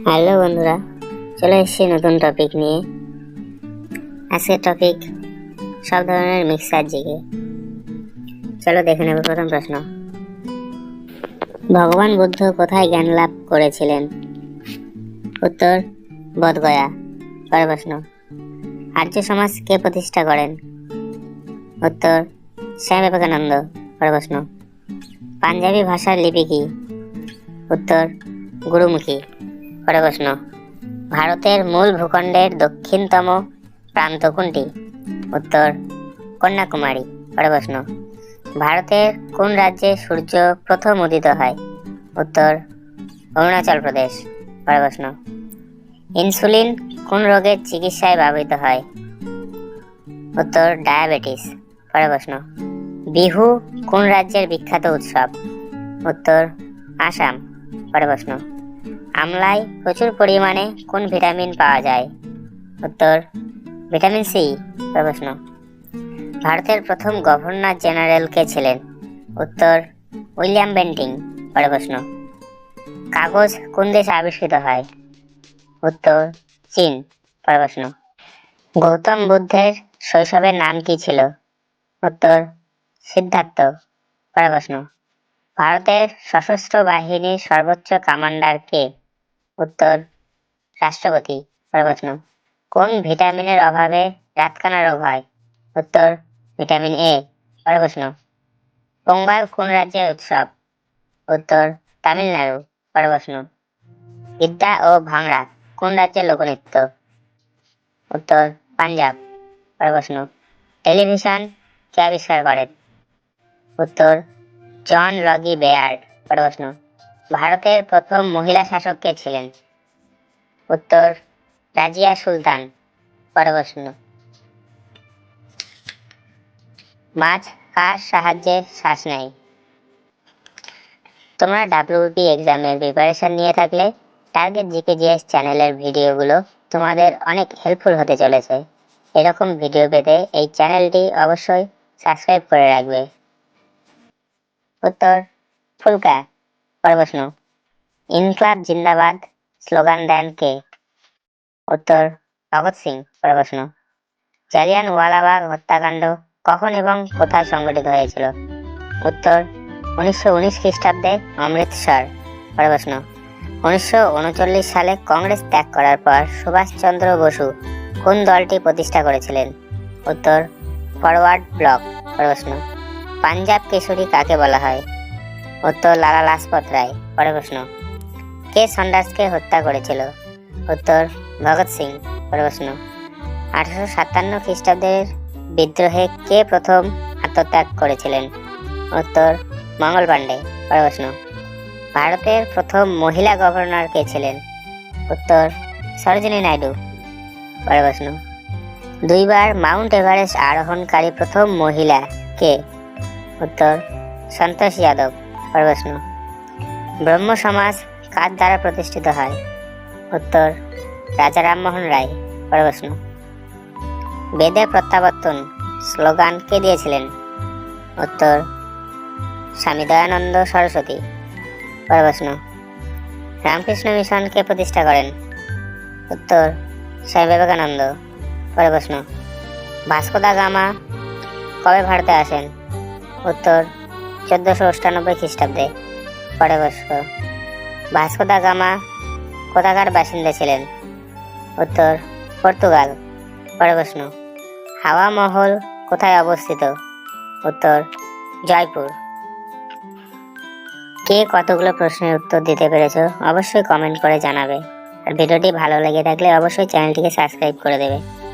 Hello বন্ধুরা, চলে এসেছি নতুন টপিক নিয়ে। আজকের টপিক সব ধরনের মিক্সার জিকে। চলো দেখে নেব প্রথম প্রশ্ন। ভগবান বুদ্ধ কোথায় জ্ঞান লাভ করেছিলেন? উত্তর বোধগয়া। পরের প্রশ্ন, আর্য সমাজ কে প্রতিষ্ঠা করেন? উত্তর স্বামী বিবেকানন্দ। পরের প্রশ্ন, পাঞ্জাবি ভাষার লিপি কি? উত্তর গুরুমুখী। পরের প্রশ্ন, ভারতের মূল ভূখণ্ডের দক্ষিণতম প্রান্ত কোনটি? উত্তর কন্যাকুমারী। পরের প্রশ্ন, ভারতের কোন রাজ্যে সূর্য প্রথম উদিত হয়? উত্তর অরুণাচল প্রদেশ। পরের প্রশ্ন, ইনসুলিন কোন রোগের চিকিৎসায় ব্যবহৃত হয়? উত্তর ডায়াবেটিস। পরের প্রশ্ন, বিহু কোন রাজ্যের বিখ্যাত উৎসব? উত্তর আসাম। পরের প্রশ্ন, আমলায় প্রচুর পরিমাণে কোন ভিটামিন পাওয়া যায়? উত্তর ভিটামিন সি। পরের প্রশ্ন, ভারতের প্রথম গভর্নর জেনারেল কে ছিলেন? উত্তর উইলিয়াম বেন্টিং। পরের প্রশ্ন, কাগজ কোন দেশে আবিষ্কৃত হয়? উত্তর চীন। পরের প্রশ্ন, গৌতম বুদ্ধের শৈশবের নাম কি ছিল? উত্তর সিদ্ধার্থ। পরের প্রশ্ন, ভারতের সশস্ত্র বাহিনীর সর্বোচ্চ কমান্ডার কে? উত্তর রাষ্ট্রপতি। পরের প্রশ্ন, কোন ভিটামিনের অভাবে রাতকানা রোগ হয়? উত্তর ভিটামিন এ। পরের প্রশ্ন, পোঙ্গল কোন রাজ্যের উৎসব? উত্তর তামিলনাড়ু। পরের প্রশ্ন, বিদ্যা ও ভাংড়া কোন রাজ্যের লোকনৃত্য? উত্তর পাঞ্জাব। পরের প্রশ্ন, টেলিভিশন কে আবিষ্কার করেন? উত্তর জন লগি বেয়ার্ড। পরের প্রশ্ন, ভারতের প্রথম মহিলা শাসক কে ছিলেন? উত্তর রাজিয়া সুলতান। পরের প্রশ্ন, মাছ কার সাহায্যে শ্বাস নেয়? তোমরা ডাব্লিউবি এক্সামের প্রিপারেশন নিয়ে থাকলে টার্গেট জিকেজিএস চ্যানেলের ভিডিওগুলো তোমাদের অনেক হেল্পফুল হতে চলেছে। এরকম ভিডিও পেতে এই চ্যানেলটি অবশ্যই সাবস্ক্রাইব করে রাখবে। উত্তর ফুলকা। পরের প্রশ্ন, ইনকলাব জিন্দাবাদ স্লোগান দেন কে? উত্তর ভগৎ সিং। পরের প্রশ্ন, জালিয়ানওয়ালাবাগ হত্যাকাণ্ড কখন এবং কোথায় সংঘটিত হয়েছিল? উত্তর 1919 খ্রিস্টাব্দে অমৃতসর। পরের প্রশ্ন, 1939 সালে কংগ্রেস ত্যাগ করার পর সুভাষচন্দ্র বসু কোন দলটি প্রতিষ্ঠা করেছিলেন? উত্তর ফরওয়ার্ড ব্লক। পরের প্রশ্ন, পাঞ্জাব কেশরী কাকে বলা হয়? উত্তর লালা লাজপত রায়। পরের প্রশ্ন, কে সন্ডার্সকে হত্যা করেছিল? উত্তর ভগৎ সিং। পরের প্রশ্ন, 1857 খ্রিস্টাব্দের বিদ্রোহে কে প্রথম আত্মত্যাগ করেছিলেন? উত্তর মঙ্গল পাণ্ডে। পরের প্রশ্ন, ভারতের প্রথম মহিলা গভর্নর কে ছিলেন? উত্তর সরোজিনী নাইডু। পরের প্রশ্ন, দুইবার মাউন্ট এভারেস্ট আরোহণকারী প্রথম মহিলা কে? উত্তর সন্তোষ যাদব। পরের প্রশ্ন, ব্রহ্ম সমাজ কার দ্বারা প্রতিষ্ঠিত হয়? উত্তর রাজা রামমোহন রায়। পরের প্রশ্ন, বেদে প্রত্যাবর্তন স্লোগান কে দিয়েছিলেন? উত্তর স্বামী দয়ানন্দ সরস্বতী। পরের প্রশ্ন, রামকৃষ্ণ মিশন কে প্রতিষ্ঠা করেন? উত্তর স্বামী বিবেকানন্দ। পরের প্রশ্ন, ভাস্কো দা গামা কবে ভারতে আসেন? উত্তর 1498 খ্রিস্টাব্দে। পরের প্রশ্ন, ভাস্কো দা গামা কোথাকার বাসিন্দা ছিলেন? উত্তর পর্তুগাল। পরের প্রশ্ন, হাওয়া মহল কোথায় অবস্থিত? উত্তর জয়পুর। কে কতগুলো প্রশ্নের উত্তর দিতে পেরেছো অবশ্যই কমেন্ট করে জানাবে। আর ভিডিওটি ভালো লেগে থাকলে অবশ্যই চ্যানেলটিকে সাবস্ক্রাইব করে দেবে।